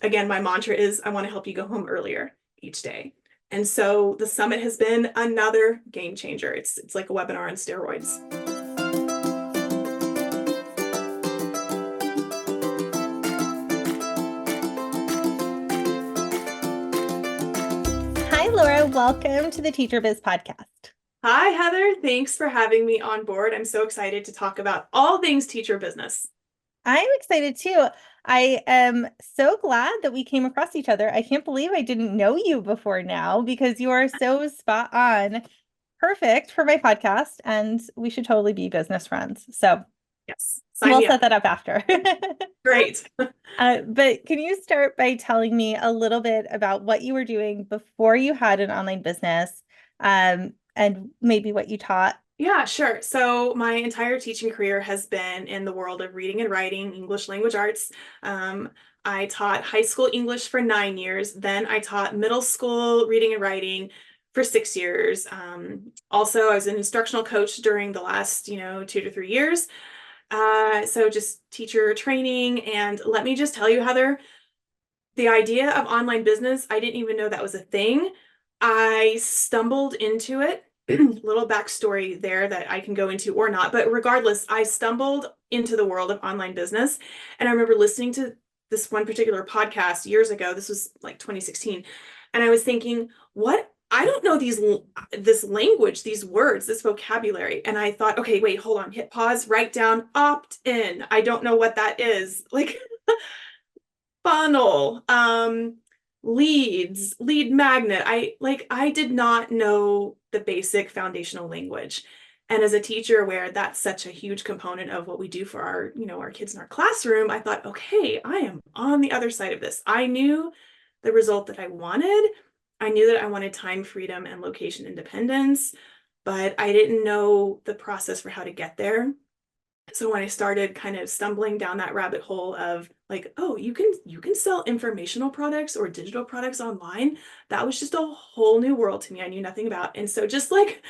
again, my mantra is I want to help you go home earlier each day. And so the summit has been another game changer. It's like a webinar on steroids. Hi, Laura. Welcome to the Teacher Biz podcast. Hi, Heather. Thanks for having me on board. I'm so excited to talk about all things teacher business. I'm excited too. I am so glad that we came across each other. I can't believe I didn't know you before now because you are so spot on. Perfect for my podcast, and we should totally be business friends. So Yes, sign we'll me up. set that up after. Great. But can you start by telling me a little bit about what you were doing before you had an online business, and maybe what you taught? Yeah, sure. So my entire teaching career has been in the world of reading and writing, English language arts. Um, I taught high school English for 9 years. Then I taught middle school reading and writing for 6 years. Also, I was an instructional coach during the last, 2 to 3 years. So just teacher training. And let me just tell you, Heather, the idea of online business, I didn't even know that was a thing. I stumbled into it. Little backstory there that I can go into or not, but regardless, I stumbled into the world of online business. And I remember listening to this one particular podcast years ago. This was like 2016. And I was thinking, what? I don't know this language, these words, this vocabulary. And I thought, okay, wait, hold on, hit pause, write down opt in. I don't know what that is. Like funnel, leads, lead magnet. I did not know the basic foundational language. And as a teacher where that's such a huge component of what we do for our kids in our classroom, I thought, okay, I am on the other side of this. I knew the result that I wanted. I knew that I wanted time freedom and location independence, but I didn't know the process for how to get there. So when I started kind of stumbling down that rabbit hole of like, oh, you can sell informational products or digital products online, that was just a whole new world to me. I knew nothing about. And so just like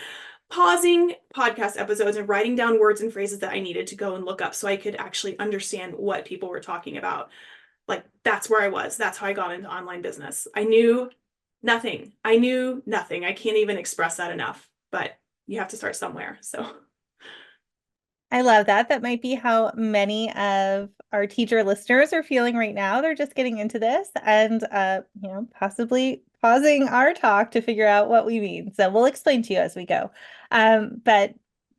pausing podcast episodes and writing down words and phrases that I needed to go and look up so I could actually understand what people were talking about. Like that's where I was. That's how I got into online business. I knew nothing. I knew nothing. I can't even express that enough, but you have to start somewhere. So I love that. That might be how many of our teacher listeners are feeling right now. They're just getting into this and possibly pausing our talk to figure out what we mean. So we'll explain to you as we go. But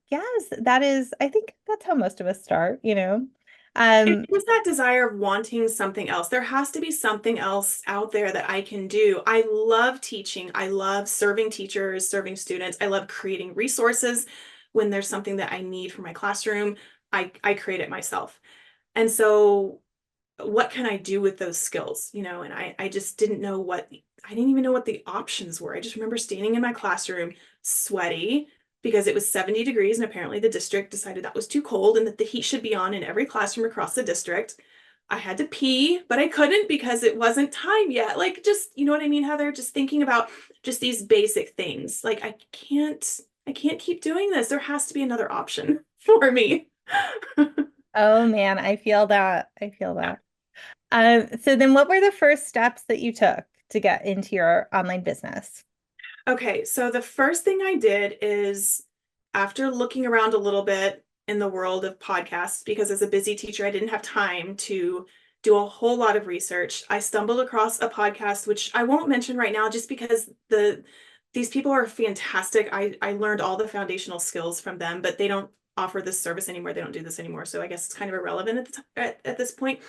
yes, that is, I think that's how most of us start. it Um, was that desire of wanting something else. There has to be something else out there that I can do. I love teaching. I love serving teachers, serving students. I love creating resources. When there's something that I need for my classroom, I create it myself. And so what can I do with those skills? And I just didn't know I didn't even know what the options were. I just remember standing in my classroom, sweaty, because it was 70 degrees, and apparently the district decided that was too cold and that the heat should be on in every classroom across the district. I had to pee, but I couldn't because it wasn't time yet. Like, just, you know what I mean, Heather? Just thinking about just these basic things. Like, I can't keep doing this. There has to be another option for me. oh man, I feel that. I feel Yeah. that. So then what were the first steps that you took to get into your online business? Okay, so the first thing I did is after looking around a little bit in the world of podcasts, because as a busy teacher, I didn't have time to do a whole lot of research. I stumbled across a podcast, which I won't mention right now just because these people are fantastic. I learned all the foundational skills from them, but they don't offer this service anymore. They don't do this anymore. So I guess it's kind of irrelevant at this point.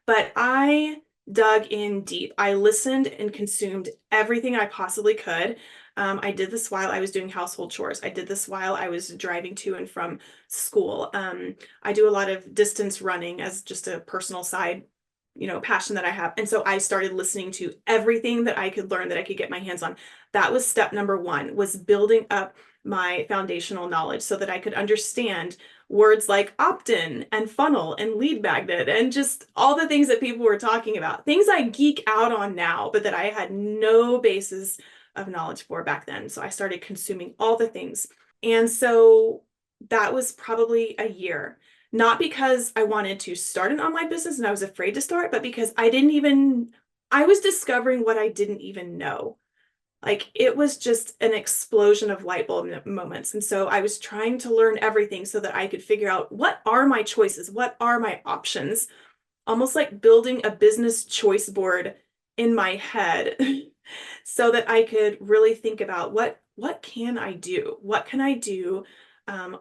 But I dug in deep. I listened and consumed everything I possibly could. I did this while I was doing household chores. I did this while I was driving to and from school. I do a lot of distance running as just a personal side, passion that I have. And so I started listening to everything that I could learn that I could get my hands on. That was step number one, was building up my foundational knowledge so that I could understand words like opt-in and funnel and lead magnet and just all the things that people were talking about. Things I geek out on now, but that I had no basis of knowledge for back then. So I started consuming all the things. And so that was probably a year. Not because I wanted to start an online business and I was afraid to start, but because I didn't even I was discovering what I didn't even know. Like it was just an explosion of light bulb moments. And so I was trying to learn everything so that I could figure out what are my choices? What are my options? Almost like building a business choice board in my head so that I could really think about what can I do? What can I do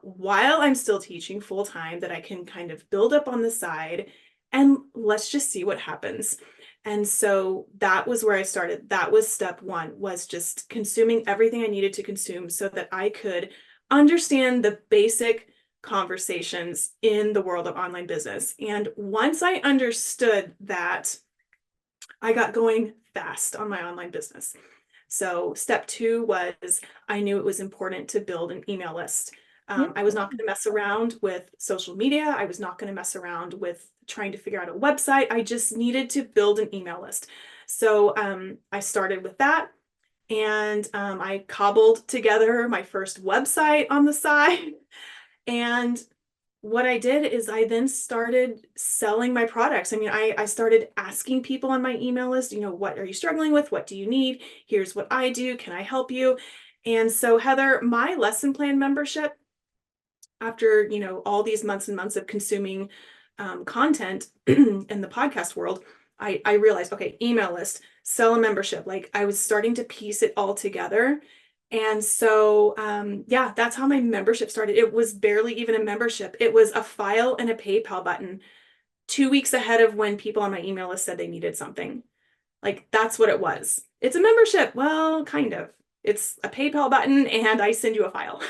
while I'm still teaching full time that I can kind of build up on the side, and let's just see what happens. And so that was where I started. That was step one, was just consuming everything I needed to consume so that I could understand the basic conversations in the world of online business. And once I understood that, I got going fast on my online business. So step two was I knew it was important to build an email list. I was not going to mess around with social media. I was not going to mess around with trying to figure out a website. I just needed to build an email list. So I started with that, and I cobbled together my first website on the side. And what I did is I then started selling my products. I mean, I started asking people on my email list, what are you struggling with? What do you need? Here's what I do. Can I help you? And so, Heather, my lesson plan membership, after, all these months and months of consuming content in the podcast world, I realized, okay, email list, sell a membership. Like I was starting to piece it all together. And so, yeah, that's how my membership started. It was barely even a membership. It was a file and a PayPal button 2 weeks ahead of when people on my email list said they needed something. Like that's what it was. It's a membership. Well, kind of. It's a PayPal button and I send you a file.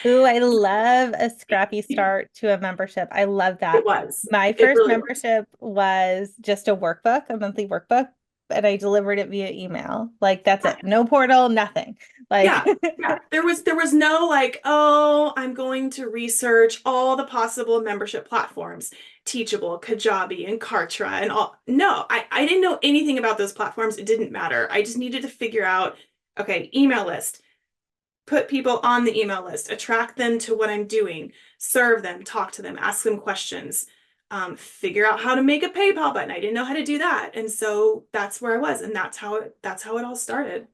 Ooh, I love a scrappy start to a membership. I love It that. was. My It first really was. membership was just a workbook, a monthly workbook, and I delivered it via email. Like that's it. No portal, nothing. Like Yeah. Yeah. There was no like, oh, I'm going to research all the possible membership platforms, Teachable, Kajabi, and Kartra and all. No, I didn't know anything about those platforms. It didn't matter. I just needed to figure out, okay, email list, put people on the email list, attract them to what I'm doing, serve them, talk to them, ask them questions, figure out how to make a PayPal button. I didn't know how to do that. And so that's where I was. And that's how it all started.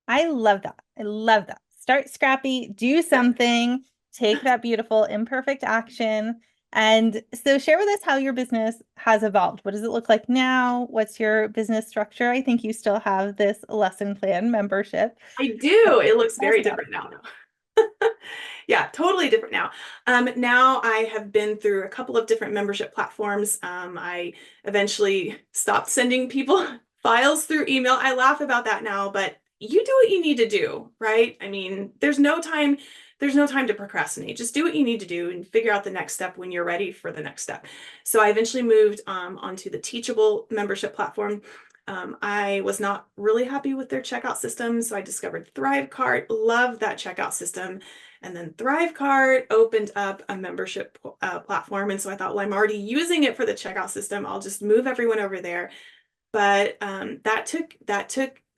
I love that. I love that. Start scrappy, do Yep. something, take that beautiful imperfect action. And so share with us how your business has evolved. What does it look like now? What's your business structure? I think you still have this lesson plan membership. I do. It looks Tell us very about different now. Yeah, totally different now. Now I have been through a couple of different membership platforms. I eventually stopped sending people files through email. I laugh about that now, but you do what you need to do, right? I mean, there's no time to procrastinate. Just do what you need to do and figure out the next step when you're ready for the next step. So I eventually moved onto the Teachable membership platform. I was not really happy with their checkout system, so I discovered ThriveCart. Love that checkout system. And then ThriveCart opened up a membership platform. And so I thought, well, I'm already using it for the checkout system. I'll just move everyone over there. But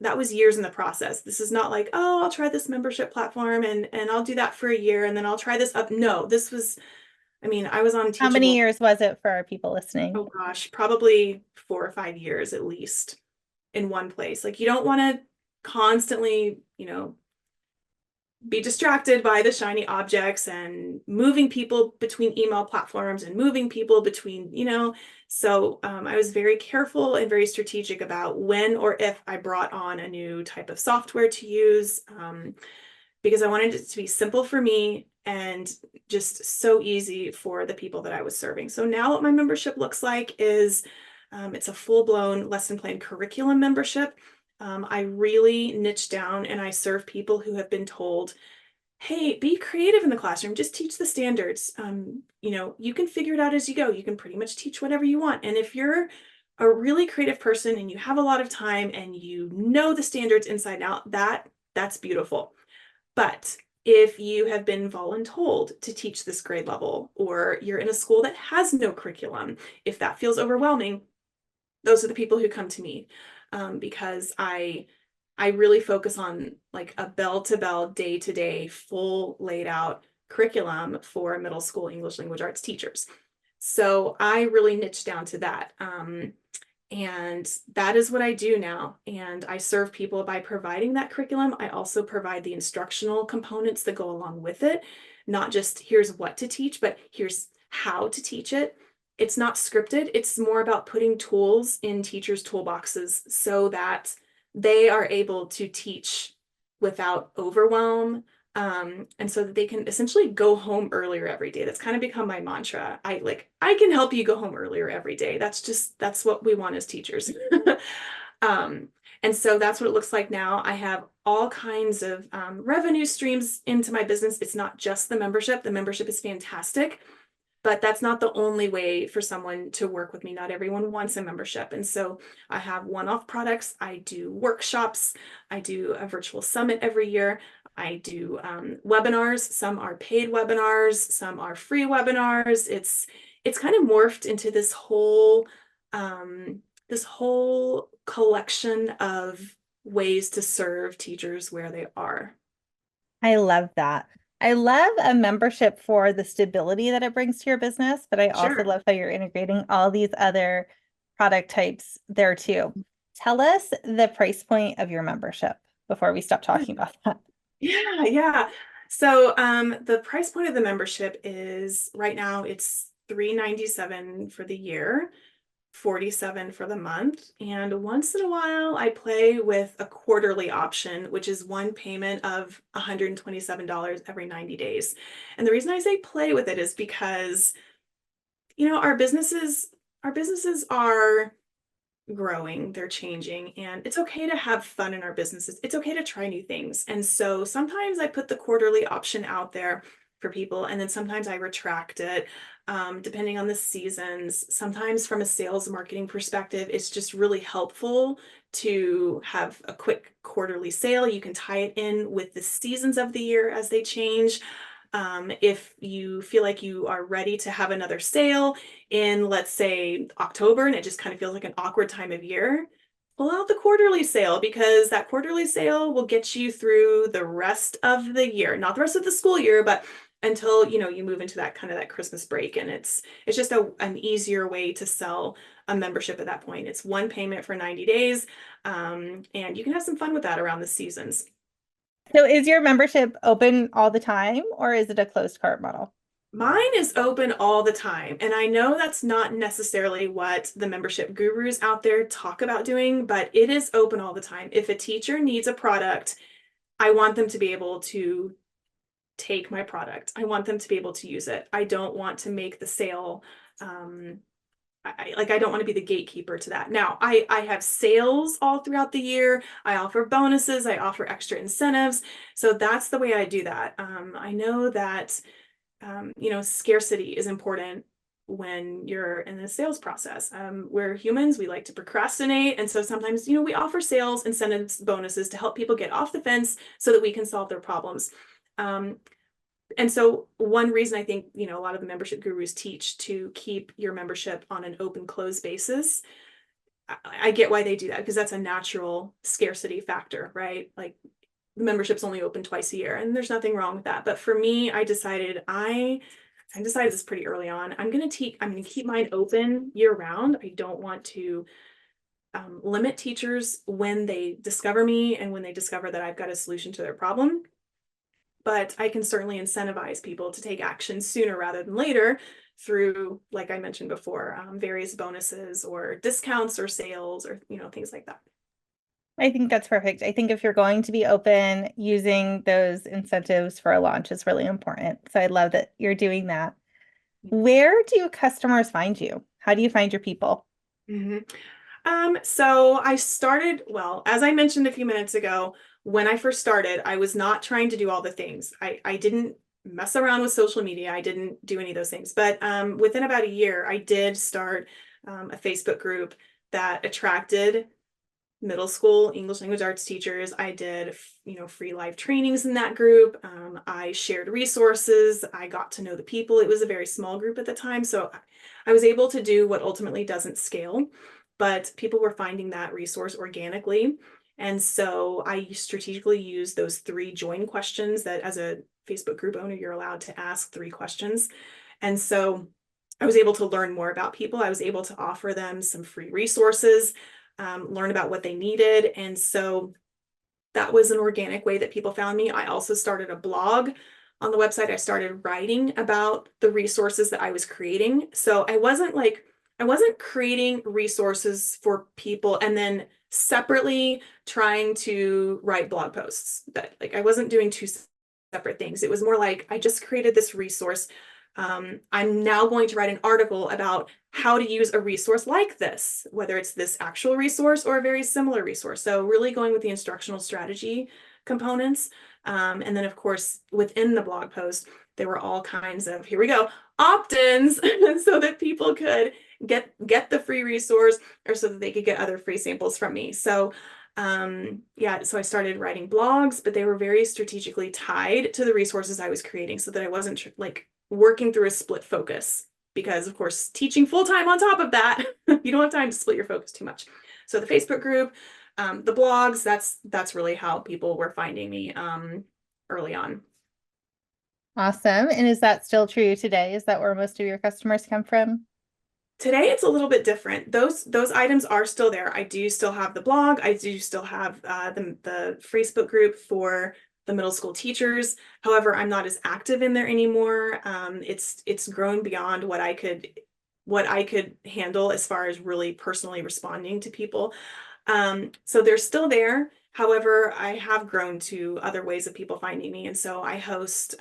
that was years in the process. This is not like, oh, I'll try this membership platform and I'll do that for a year and then I'll try this up. No, this was, I mean, I was on how many Teachable, years was it for our people listening? oh gosh, probably 4 or 5 years at least in one place. Like you don't want to constantly, be distracted by the shiny objects and moving people between email platforms and moving people between, so I was very careful and very strategic about when or if I brought on a new type of software to use, because I wanted it to be simple for me and just so easy for the people that I was serving. So now what my membership looks like is it's a full-blown lesson plan curriculum membership. I really niche down and I serve people who have been told, hey, be creative in the classroom, just teach the standards. You can figure it out as you go. You can pretty much teach whatever you want. And if you're a really creative person and you have a lot of time and you know the standards inside and out, that's beautiful. But if you have been voluntold to teach this grade level, or you're in a school that has no curriculum, if that feels overwhelming, those are the people who come to me, because I really focus on like a bell to bell, day to day, full laid out curriculum for middle school English language arts teachers. So I really niche down to that. And that is what I do now. And I serve people by providing that curriculum. I also provide the instructional components that go along with it, not just here's what to teach, but here's how to teach it. It's not scripted. It's more about putting tools in teachers' toolboxes so that they are able to teach without overwhelm, and so that they can essentially go home earlier every day. That's kind of become my mantra. I can help you go home earlier every day. That's what we want as teachers. um, and so that's what it looks like now. I have all kinds of revenue streams into my business. It's not just the membership. The membership is fantastic, but that's not the only way for someone to work with me. Not everyone wants a membership. And so I have one-off products. I do workshops. I do a virtual summit every year. I do webinars. Some are paid webinars. Some are free webinars. It's kind of morphed into this whole collection of ways to serve teachers where they are. I love that. I love a membership for the stability that it brings to your business, but I also Sure. love how you're integrating all these other product types there too. Tell us the price point of your membership before we stop talking about that. Yeah. So the price point of the membership is right now it's $397 for the year, 47 for the month. And once in a while I play with a quarterly option, which is one payment of $127 every 90 days. And the reason I say play with it is because, our businesses are growing, they're changing, and it's okay to have fun in our businesses. It's okay to try new things. And so sometimes I put the quarterly option out there for people, and then sometimes I retract it, depending on the seasons. Sometimes from a sales marketing perspective, it's just really helpful to have a quick quarterly sale. You can tie it in with the seasons of the year as they change. If you feel like you are ready to have another sale in, let's say, October, and it just kind of feels like an awkward time of year, pull out the quarterly sale, because that quarterly sale will get you through the rest of the year, not the rest of the school year, but until you move into that kind of that Christmas break. And it's just an easier way to sell a membership at that point. It's one payment for 90 days, and you can have some fun with that around the seasons. So is your membership open all the time or is it a closed cart model? Mine is open all the time. And I know that's not necessarily what the membership gurus out there talk about doing, but it is open all the time. If a teacher needs a product, I want them to be able to take my product. I want them to be able to use it. I don't want to make the sale. I don't want to be the gatekeeper to that. Now, I have sales all throughout the year. I offer bonuses. I offer extra incentives. So that's the way I do that. I know that scarcity is important when you're in the sales process. We're humans, we like to procrastinate. And so sometimes, we offer sales, incentives, bonuses to help people get off the fence so that we can solve their problems. And so one reason I think, a lot of the membership gurus teach to keep your membership on an open close basis. I get why they do that, because that's a natural scarcity factor, right? Like, the membership's only open twice a year, and there's nothing wrong with that. But for me, I decided this pretty early on. I'm gonna keep mine open year round. I don't want to limit teachers when they discover me and when they discover that I've got a solution to their problem. But I can certainly incentivize people to take action sooner rather than later through, like I mentioned before, various bonuses or discounts or sales or things like that. I think that's perfect. I think if you're going to be open, using those incentives for a launch is really important. So I love that you're doing that. Where do customers find you? How do you find your people? Mhm. So I started, well, as I mentioned a few minutes ago, when I first started, I was not trying to do all the things. I didn't mess around with social media. I didn't do any of those things. But within about a year, I did start a Facebook group that attracted middle school English language arts teachers. I did, free live trainings in that group. I shared resources. I got to know the people. It was a very small group at the time. So I was able to do what ultimately doesn't scale, but people were finding that resource organically. And so I strategically use those 3 join questions that, as a Facebook group owner, you're allowed to ask 3 questions. And so I was able to learn more about people. I was able to offer them some free resources, learn about what they needed. And so that was an organic way that people found me. I also started a blog on the website. I started writing about the resources that I was creating. So I wasn't creating resources for people and then separately trying to write blog posts. That like I wasn't doing two separate things. It was more like I just created this resource. I'm now going to write an article about how to use a resource like this, whether it's this actual resource or a very similar resource. So really going with the instructional strategy components. And then of course, within the blog post, there were all kinds of, here we go, opt-ins so that people could get the free resource or so that they could get other free samples from me. So yeah, so I started writing blogs, but they were very strategically tied to the resources I was creating so that I wasn't like working through a split focus because of course teaching full-time on top of that, you don't have time to split your focus too much. So the Facebook group, the blogs, that's really how people were finding me early on. Awesome. And is that still true today? Is that where most of your customers come from? Today it's a little bit different. Those items are still there. I do still have the blog. I do still have the Facebook group for the middle school teachers. However, I'm not as active in there anymore. It's grown beyond what I could handle as far as really personally responding to people. So they're still there. However, I have grown to other ways of people finding me. And so I host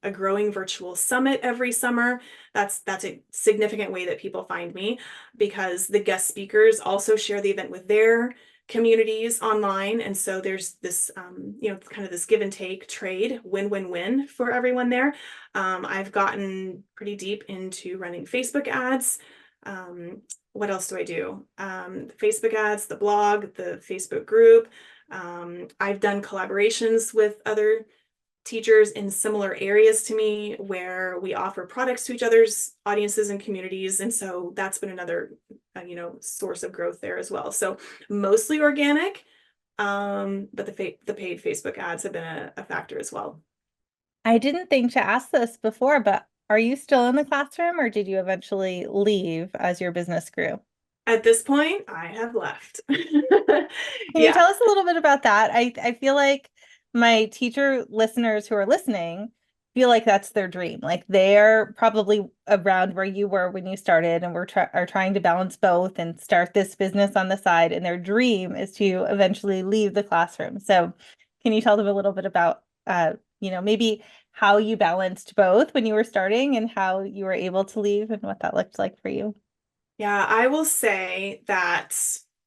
a growing virtual summit every summer. That's a significant way that people find me because the guest speakers also share the event with their communities online. And so there's this, kind of this give and take trade, win-win-win for everyone there. I've gotten pretty deep into running Facebook ads. What else do I do? Facebook ads, the blog, the Facebook group. I've done collaborations with other teachers in similar areas to me where we offer products to each other's audiences and communities. And so that's been another, source of growth there as well. So mostly organic, but the paid Facebook ads have been a factor as well. I didn't think to ask this before, but are you still in the classroom or did you eventually leave as your business grew? At this point, I have left. Can you Yeah. tell us a little bit about that? I feel like my teacher listeners who are listening feel like that's their dream. Like they're probably around where you were when you started and are trying to balance both and start this business on the side. And their dream is to eventually leave the classroom. So can you tell them a little bit about, maybe how you balanced both when you were starting and how you were able to leave and what that looked like for you? Yeah, I will say that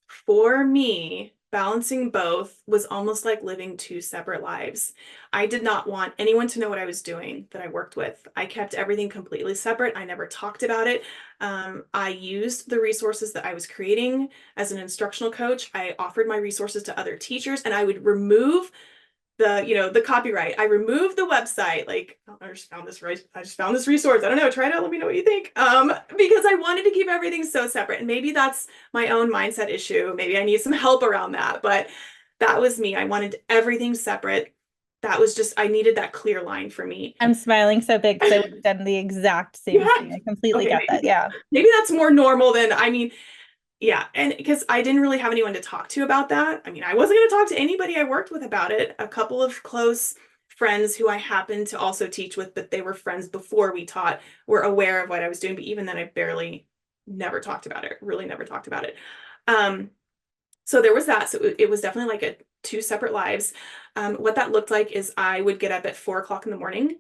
for me, balancing both was almost like living two separate lives. I did not want anyone to know what I was doing that I worked with. I kept everything completely separate. I never talked about it. I used the resources that I was creating as an instructional coach. I offered my resources to other teachers and I would remove the copyright. I removed the website. Like, oh, I just found this resource. I don't know. Try it out. Let me know what you think. Because I wanted to keep everything so separate. And maybe that's my own mindset issue. Maybe I need some help around that. But that was me. I wanted everything separate. That was just, I needed that clear line for me. I'm smiling so big because I would have done the exact same Yeah. thing. I completely Okay, get that. Yeah. maybe that's more normal than I mean, yeah, and because I didn't really have anyone to talk to about that. I mean, I wasn't going to talk to anybody I worked with about it. A couple of close friends who I happened to also teach with, but they were friends before we taught, were aware of what I was doing. But even then, I barely never talked about it, really never talked about it. Um, so there was that. So it was definitely like two separate lives. What that looked like is I would get up at 4 o'clock in the morning.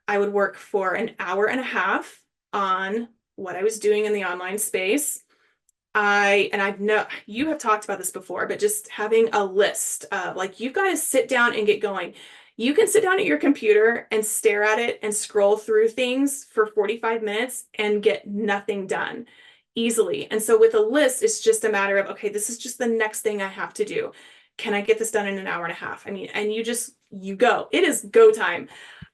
I would work for an hour and a half on what I was doing in the online space. I've know you have talked about this before, but just having a list of like you've got to sit down and get going. You can sit down at your computer and stare at it and scroll through things for 45 minutes and get nothing done easily. And so with a list, it's just a matter of, okay, this is just the next thing I have to do. Can I get this done in an hour and a half? I mean, and you go. It is go time.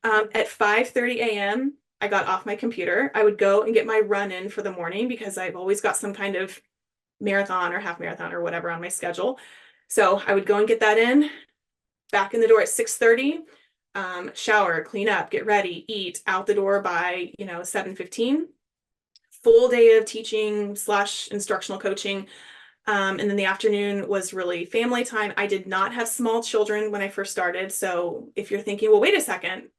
At 5:30 a.m., I got off my computer. I would go and get my run in for the morning because I've always got some kind of marathon or half marathon or whatever on my schedule. So I would go and get that in, back in the door at 6:30, shower, clean up, get ready, eat, out the door by 7:15. full day of teaching slash instructional coaching. And then the afternoon was really family time. I did not have small children when I first started. So if you're thinking, well, wait a second,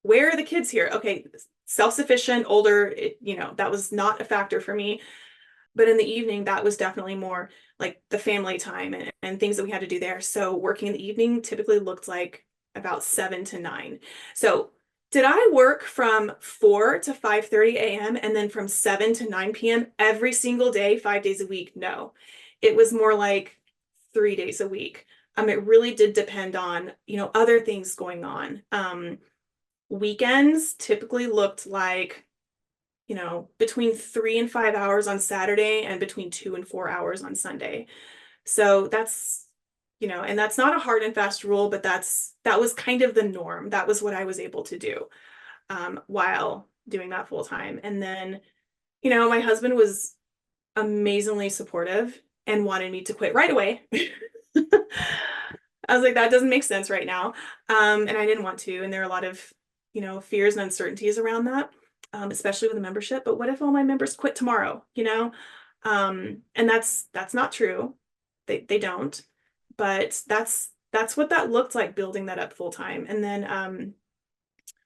where are the kids here? Okay, self-sufficient, older, that was not a factor for me. But in the evening, that was definitely more like the family time and things that we had to do there. So working in the evening typically looked like about 7 to 9. So did I work from 4 to 5:30 a.m. and then from 7 to 9 p.m. every single day, 5 days a week? No, it was more like 3 days a week. It really did depend on, other things going on. Weekends typically looked like, between 3 and 5 hours on Saturday and between 2 and 4 hours on Sunday. So that's, and that's not a hard and fast rule, but that was kind of the norm. That was what I was able to do while doing that full time. And then, my husband was amazingly supportive and wanted me to quit right away. I was like, that doesn't make sense right now. And I didn't want to. And there are a lot of, fears and uncertainties around that, especially with the membership. But what if all my members quit tomorrow, and that's not true. They don't. But that's what that looked like, building that up full time. And then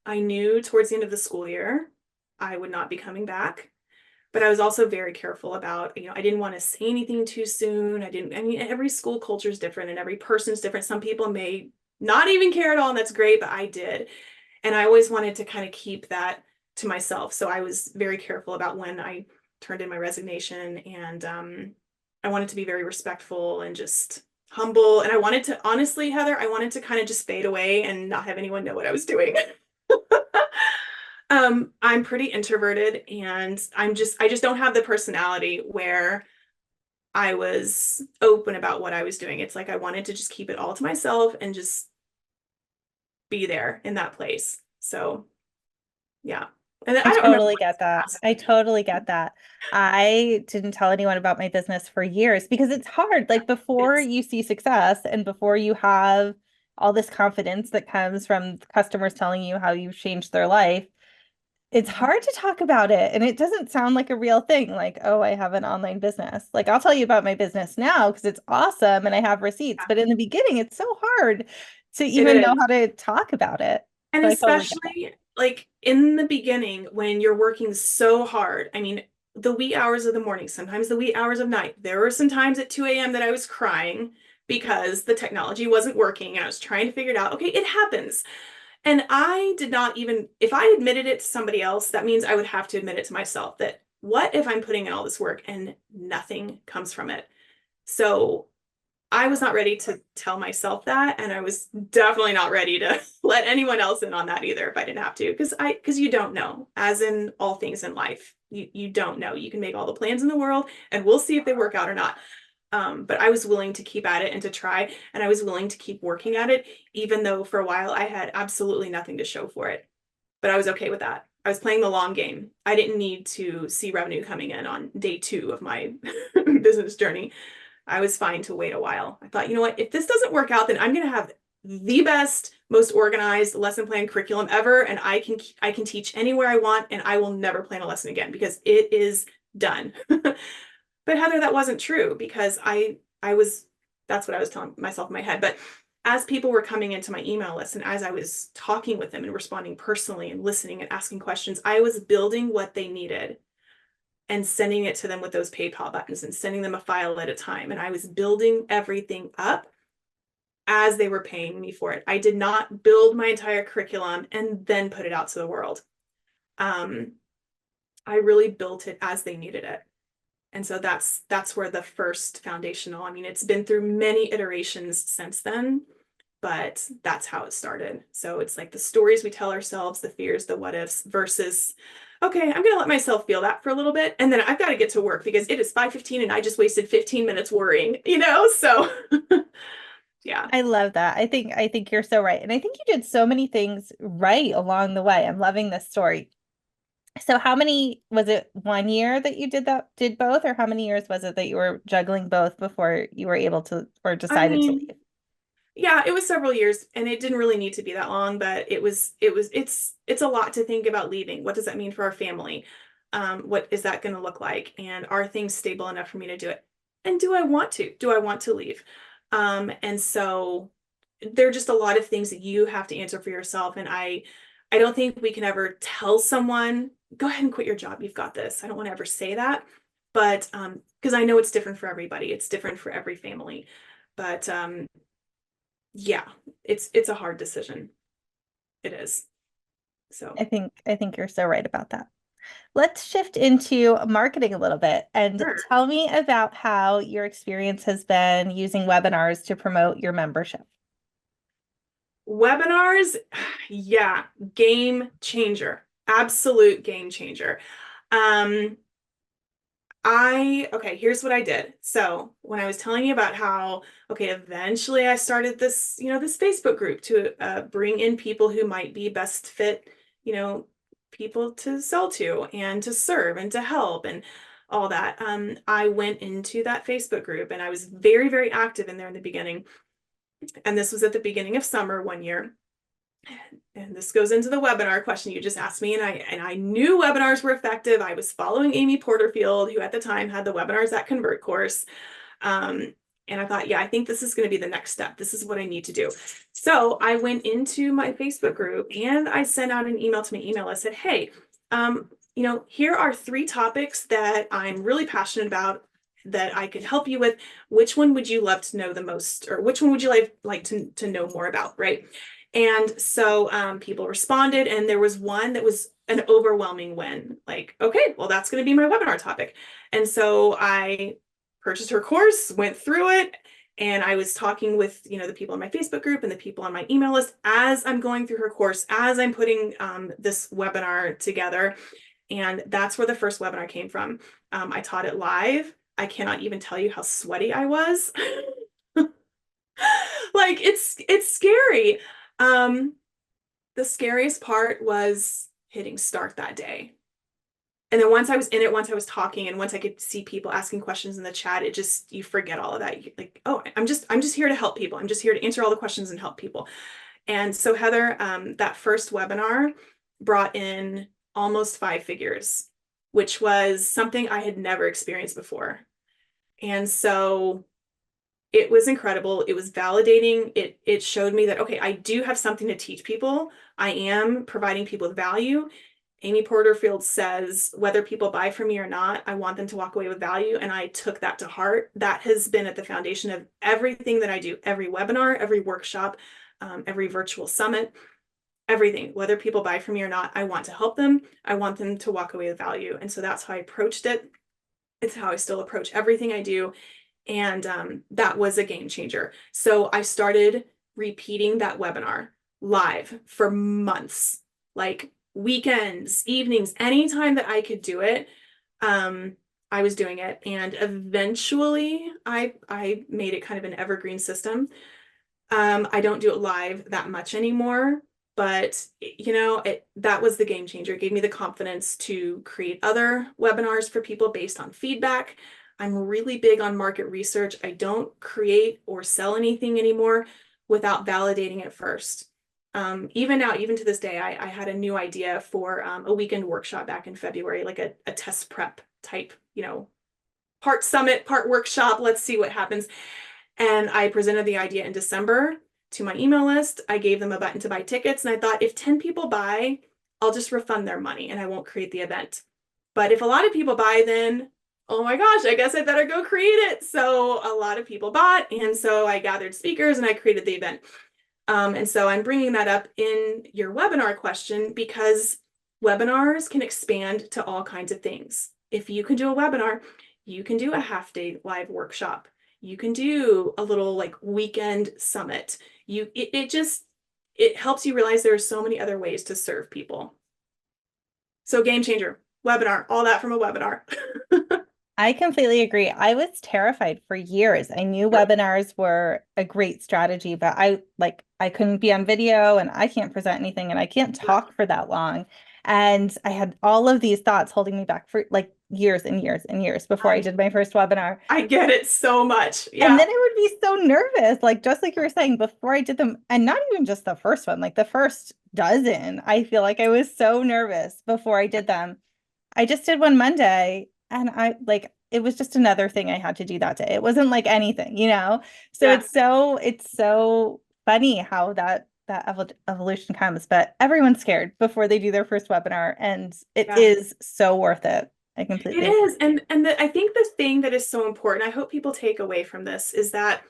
I knew towards the end of the school year, I would not be coming back. But I was also very careful about, I didn't want to say anything too soon. I mean, every school culture is different and every person is different. Some people may not even care at all, and that's great, but I did. And I always wanted to kind of keep that to myself. So I was very careful about when I turned in my resignation, and I wanted to be very respectful and just humble. And I wanted to, honestly, Heather, I wanted to kind of just fade away and not have anyone know what I was doing. I'm pretty introverted, and I just don't have the personality where I was open about what I was doing. It's like I wanted to just keep it all to myself and just be there in that place. So yeah. And I I don't remember totally what get that. else. I totally get that. I didn't tell anyone about my business for years because it's hard. Like before It's you see success and before you have all this confidence that comes from customers telling you how you've changed their life, it's hard to talk about it. And it doesn't sound like a real thing. Like, oh, I have an online business. Like I'll tell you about my business now because it's awesome and I have receipts. But in the beginning, it's so hard to it even know is. how to talk about it. And So I totally get that. especially like in the beginning when you're working so hard. I mean, the wee hours of the morning, sometimes the wee hours of night. There were some times at 2 a.m. that I was crying because the technology wasn't working and I was trying to figure it out. Okay, it happens. And I did not even, if I admitted it to somebody else, that means I would have to admit it to myself that what if I'm putting in all this work and nothing comes from it? So I was not ready to tell myself that, and I was definitely not ready to let anyone else in on that either if I didn't have to, because you don't know, as in all things in life. You don't know. You can make all the plans in the world, and we'll see if they work out or not. But I was willing to keep at it and to try, and I was willing to keep working at it, even though for a while I had absolutely nothing to show for it. But I was okay with that. I was playing the long game. I didn't need to see revenue coming in on day 2 of my business journey. I was fine to wait a while. I thought, you know what, if this doesn't work out, then I'm going to have the best, most organized lesson plan curriculum ever, and I can teach anywhere I want, and I will never plan a lesson again because it is done. But Heather, that wasn't true because I was that's what I was telling myself in my head. But as people were coming into my email list and as I was talking with them and responding personally and listening and asking questions, I was building what they needed and sending it to them with those PayPal buttons and sending them a file at a time. And I was building everything up as they were paying me for it. I did not build my entire curriculum and then put it out to the world. I really built it as they needed it. And so that's where the first foundational, I mean, it's been through many iterations since then, but that's how it started. So it's like the stories we tell ourselves, the fears, the what ifs versus, okay, I'm going to let myself feel that for a little bit. And then I've got to get to work because it is 5:15 and I just wasted 15 minutes worrying, So yeah. I love that. I think you're so right. And I think you did so many things right along the way. I'm loving this story. So how many was it 1 year that you did both, or how many years was it that you were juggling both before you were able to or I decided to mean, leave? yeah, it was several years and it didn't really need to be that long, but it's a lot to think about leaving. What does that mean for our family? What is that going to look like? And are things stable enough for me to do it? And do I want to? Do I want to leave? And so there are just a lot of things that you have to answer for yourself. And I don't think we can ever tell someone, go ahead and quit your job. You've got this. I don't want to ever say that. But because I know it's different for everybody. It's different for every family. But yeah, it's a hard decision. It is. So I think you're so right about that. Let's shift into marketing a little bit and sure. tell me about how your experience has been using webinars to promote your membership. Webinars, yeah, game changer. Absolute game changer. Um, okay, here's what I did. So when I was telling you about how, okay, eventually I started this, this Facebook group to bring in people who might be best fit, people to sell to and to serve and to help and all that. I went into that Facebook group and I was very, very active in there in the beginning. And this was at the beginning of summer one year. And this goes into the webinar question you just asked me, and I knew webinars were effective. I was following Amy Porterfield, who at the time had the Webinars That Convert course. And I thought, yeah, I think this is going to be the next step. This is what I need to do. So I went into my Facebook group and I sent out an email to my email. I said, hey, here are 3 topics that I'm really passionate about that I could help you with. Which one would you love to know the most, or which one would you like to know more about, right? And so people responded, and there was one that was an overwhelming win. Like, okay, well, that's going to be my webinar topic. And so I purchased her course, went through it, and I was talking with, the people in my Facebook group and the people on my email list as I'm going through her course, as I'm putting this webinar together. And that's where the first webinar came from. I taught it live. I cannot even tell you how sweaty I was. Like it's scary. Um, the scariest part was hitting start that day. And then once I was in it, once I was talking, and once I could see people asking questions in the chat, you forget all of that. You're like, oh, I'm just here to help people. I'm just here to answer all the questions and help people. And so Heather, that first webinar brought in almost 5 figures, which was something I had never experienced before. And so it was incredible. It was validating. It showed me that, okay, I do have something to teach people. I am providing people with value. Amy Porterfield says, whether people buy from me or not, I want them to walk away with value. And I took that to heart. That has been at the foundation of everything that I do, every webinar, every workshop, every virtual summit, everything. Whether people buy from me or not, I want to help them. I want them to walk away with value. And so that's how I approached it. It's how I still approach everything I do. And that was a game changer. So I started repeating that webinar live for months, like weekends, evenings, anytime that I could do it. I was doing it. And eventually I made it kind of an evergreen system. I don't do it live that much anymore, but that was the game changer. It gave me the confidence to create other webinars for people based on feedback. I'm really big on market research. I don't create or sell anything anymore without validating it first. Even now, even to this day, I had a new idea for a weekend workshop back in February, like a test prep type, part summit, part workshop. Let's see what happens. And I presented the idea in December to my email list. I gave them a button to buy tickets. And I thought, if 10 people buy, I'll just refund their money and I won't create the event. But if a lot of people buy, then, oh my gosh, I guess I better go create it. So a lot of people bought. And so I gathered speakers and I created the event. And so I'm bringing that up in your webinar question because webinars can expand to all kinds of things. If you can do a webinar, you can do a half-day live workshop. You can do a little like weekend summit. It helps you realize there are so many other ways to serve people. So game changer, webinar, all that from a webinar. I completely agree. I was terrified for years. I knew webinars were a great strategy, but I couldn't be on video and I can't present anything and I can't talk for that long. And I had all of these thoughts holding me back for like years and years and years before I did my first webinar. I get it so much. Yeah. And then I would be so nervous, like just like you were saying before I did them, and not even just the first one, like the first dozen. I feel like I was so nervous before I did them. I just did one Monday and I like it was just another thing I had to do that day. It wasn't like anything, you know? So Yeah, it's so funny how that evolution comes, but everyone's scared before they do their first webinar and it yeah. is so worth it. I It completely is. agree. I think the thing that is so important, I hope people take away from this, is that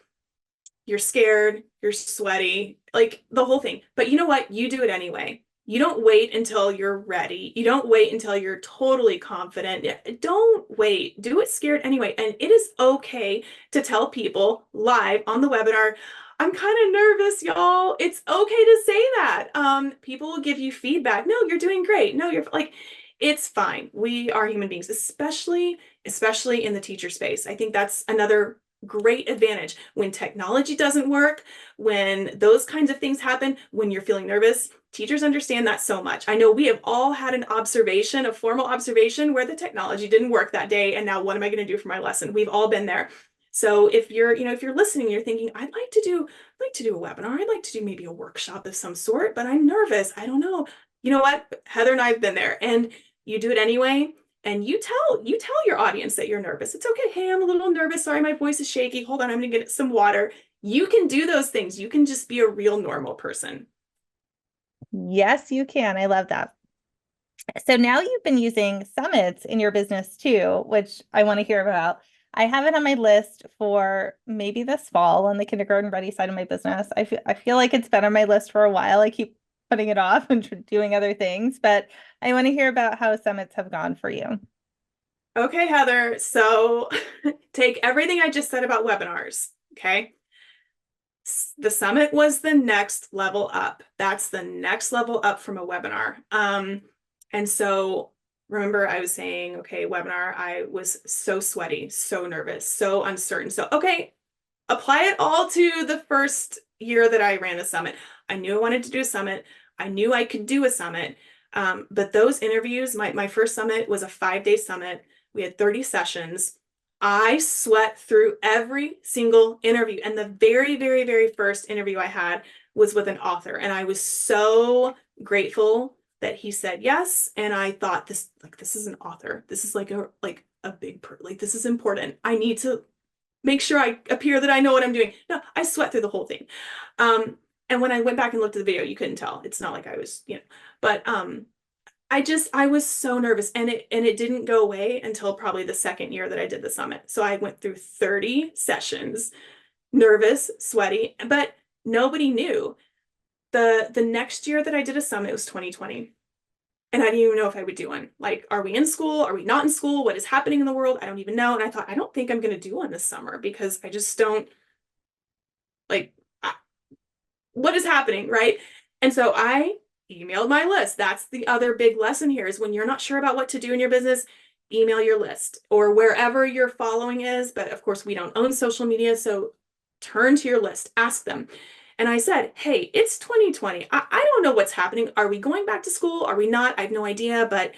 you're scared, you're sweaty, like the whole thing. But you know what? You do it anyway. You don't wait until you're ready. You don't wait until you're totally confident. Don't wait. Do it scared anyway. And it is okay to tell people live on the webinar, I'm kind of nervous, y'all. It's okay to say that. People will give you feedback. No, you're doing great. No, you're like, it's fine. We are human beings, especially in the teacher space. I think that's another great advantage when technology doesn't work, when those kinds of things happen, when you're feeling nervous. Teachers understand that so much. I know we have all had an observation, a formal observation where the technology didn't work that day. And now what am I going to do for my lesson? We've all been there. So if you're, if you're listening, you're thinking, I'd like to do a webinar. I'd like to do maybe a workshop of some sort, but I'm nervous. I don't know. You know what? Heather and I have been there, and you do it anyway. And you tell your audience that you're nervous. It's okay. Hey, I'm a little nervous. Sorry, my voice is shaky. Hold on, I'm gonna get some water. You can do those things. You can just be a real normal person. Yes, you can. I love that. So now you've been using summits in your business too, which I want to hear about. I have it on my list for maybe this fall on the kindergarten ready side of my business. I feel like it's been on my list for a while. I keep putting it off and doing other things, but I want to hear about how summits have gone for you. Okay, Heather. So take everything I just said about webinars. Okay. The summit was the next level up. That's the next level up from a webinar. And so remember I was saying, okay, webinar, I was so sweaty, so nervous, so uncertain. So, okay, apply it all to the first year that I ran a summit. I knew I wanted to do a summit. I knew I could do a summit. But those interviews, my first summit was a 5-day summit. We had 30 sessions. I sweat through every single interview. And the very, very, very first interview I had was with an author. And I was so grateful that he said yes. And I thought this is an author. This is like a big, like, this is important. I need to make sure I appear that I know what I'm doing. No, I sweat through the whole thing. And when I went back and looked at the video, you couldn't tell. It's not like I was, but I was so nervous, and it didn't go away until probably the second year that I did the summit. So I went through 30 sessions, nervous, sweaty, but nobody knew. The next year that I did a summit was 2020. And I didn't even know if I would do one. Like, are we in school? Are we not in school? What is happening in the world? I don't even know. And I thought, I don't think I'm going to do one this summer because I just don't like what is happening, right? And so I emailed my list. That's the other big lesson here is when you're not sure about what to do in your business, email your list or wherever your following is. But of course, we don't own social media. So turn to your list, ask them. And I said, hey, it's 2020. I don't know what's happening. Are we going back to school? Are we not? I have no idea. But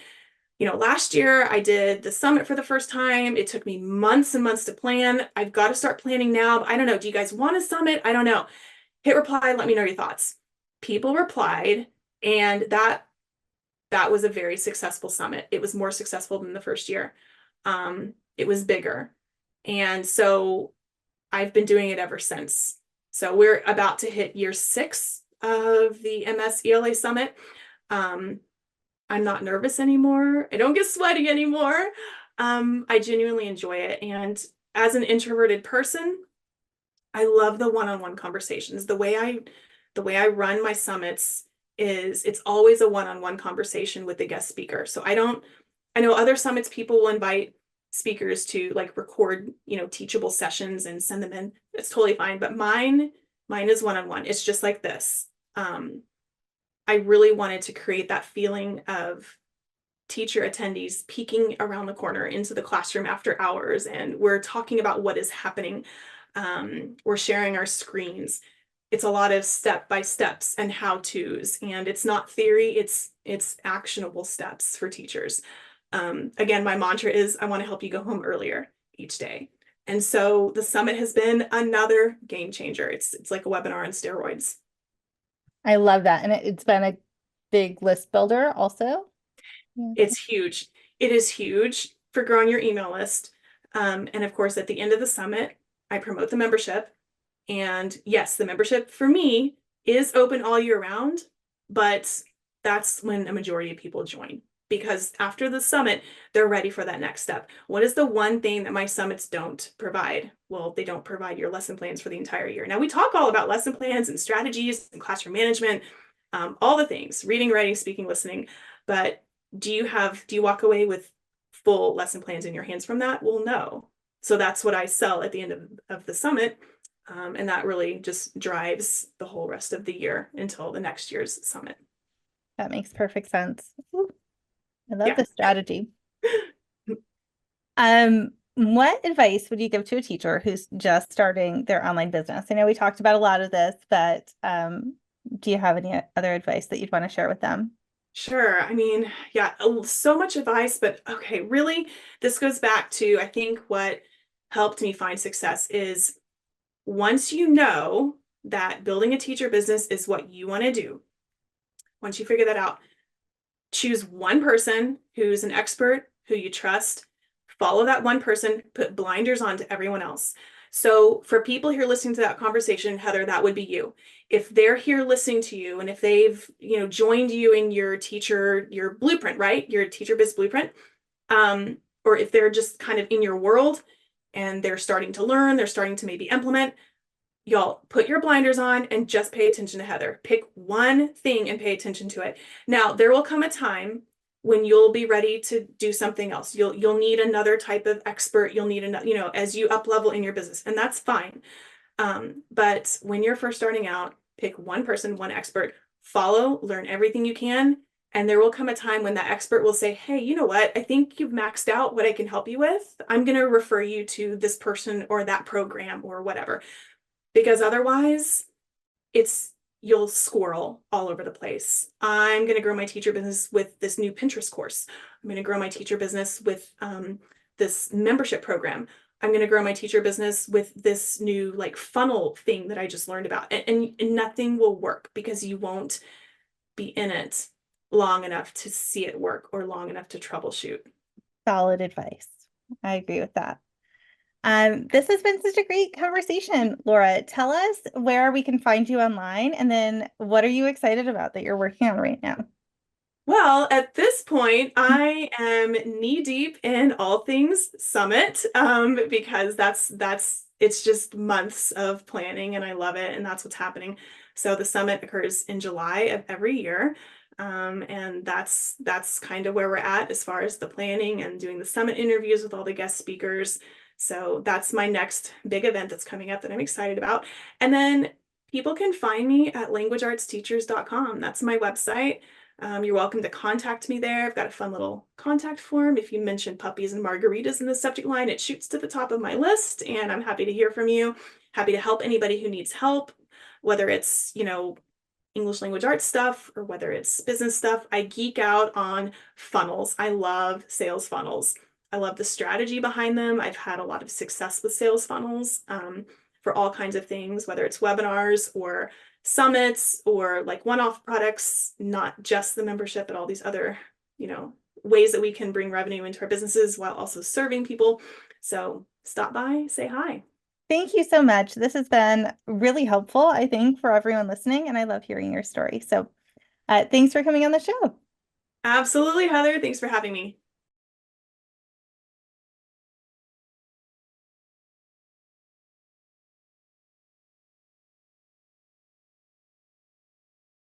last year I did the summit for the first time. It took me months and months to plan. I've got to start planning now. I don't know. Do you guys want a summit? I don't know. Hit reply, let me know your thoughts. People replied, and that was a very successful summit. It was more successful than the first year. It was bigger. And so I've been doing it ever since. So we're about to hit year 6 of the MS ELA Summit. I'm not nervous anymore. I don't get sweaty anymore. I genuinely enjoy it. And as an introverted person, I love the one-on-one conversations. The way I run my summits is it's always a one-on-one conversation with the guest speaker. So I know other summits people will invite speakers to like record, teachable sessions and send them in. It's totally fine. But mine is one-on-one. It's just like this. I really wanted to create that feeling of teacher attendees peeking around the corner into the classroom after hours, and we're talking about what is happening. We're sharing our screens. It's a lot of step-by-steps and how-tos, and it's not theory, it's actionable steps for teachers. Again, my mantra is I want to help you go home earlier each day. And so the summit has been another game changer. It's like a webinar on steroids. I love that. And it's been a big list builder also. Yeah. It's huge. It is huge for growing your email list. And of course, at the end of the summit, I promote the membership. And yes, the membership for me is open all year round, but that's when a majority of people join because after the summit, they're ready for that next step. What is the one thing that my summits don't provide? Well, they don't provide your lesson plans for the entire year. Now, we talk all about lesson plans and strategies and classroom management, all the things, reading, writing, speaking, listening. But do you walk away with full lesson plans in your hands from that? Well, no. So that's what I sell at the end of the summit. And that really just drives the whole rest of the year until the next year's summit. That makes perfect sense. Ooh, I love Yeah. the strategy. What advice would you give to a teacher who's just starting their online business? I know we talked about a lot of this, but do you have any other advice that you'd want to share with them? Sure. I mean, yeah, so much advice, but okay, really, this goes back to, I think what helped me find success is once you know that building a teacher business is what you want to do, once you figure that out, choose one person who's an expert, who you trust, follow that one person, put blinders on to everyone else. So for people here listening to that conversation, Heather, that would be you. If they're here listening to you and if they've, joined you in your blueprint, right? Your teacher biz blueprint, or if they're just kind of in your world and they're starting to learn, they're starting to maybe implement, y'all put your blinders on and just pay attention to Heather. Pick one thing and pay attention to it. Now, there will come a time when you'll be ready to do something else. You'll need another type of expert. You'll need another, as you up level in your business, and that's fine. But when you're first starting out, pick one person, one expert, follow, learn everything you can. And there will come a time when that expert will say, hey, you know what? I think you've maxed out what I can help you with. I'm going to refer you to this person or that program or whatever, because otherwise you'll squirrel all over the place. I'm going to grow my teacher business with this new Pinterest course. I'm going to grow my teacher business with this membership program. I'm going to grow my teacher business with this new like funnel thing that I just learned about. And nothing will work because you won't be in it long enough to see it work or long enough to troubleshoot. Solid advice. I agree with that. This has been such a great conversation, Laura. Tell us where we can find you online, and then what are you excited about that you're working on right now? Well, at this point, I am knee deep in all things summit, because it's just months of planning and I love it and that's what's happening. So the summit occurs in July of every year. And that's kind of where we're at as far as the planning and doing the summit interviews with all the guest speakers. So that's my next big event that's coming up that I'm excited about. And then people can find me at languageartsteachers.com. That's my website. You're welcome to contact me there. I've got a fun little contact form. If you mention puppies and margaritas in the subject line, it shoots to the top of my list, and I'm happy to hear from you. Happy to help anybody who needs help, whether it's, English language arts stuff or whether it's business stuff. I geek out on funnels. I love sales funnels. I love the strategy behind them. I've had a lot of success with sales funnels for all kinds of things, whether it's webinars or summits or like one-off products, not just the membership, but all these other, ways that we can bring revenue into our businesses while also serving people. So stop by, say hi. Thank you so much. This has been really helpful, I think, for everyone listening, and I love hearing your story. So thanks for coming on the show. Absolutely, Heather. Thanks for having me.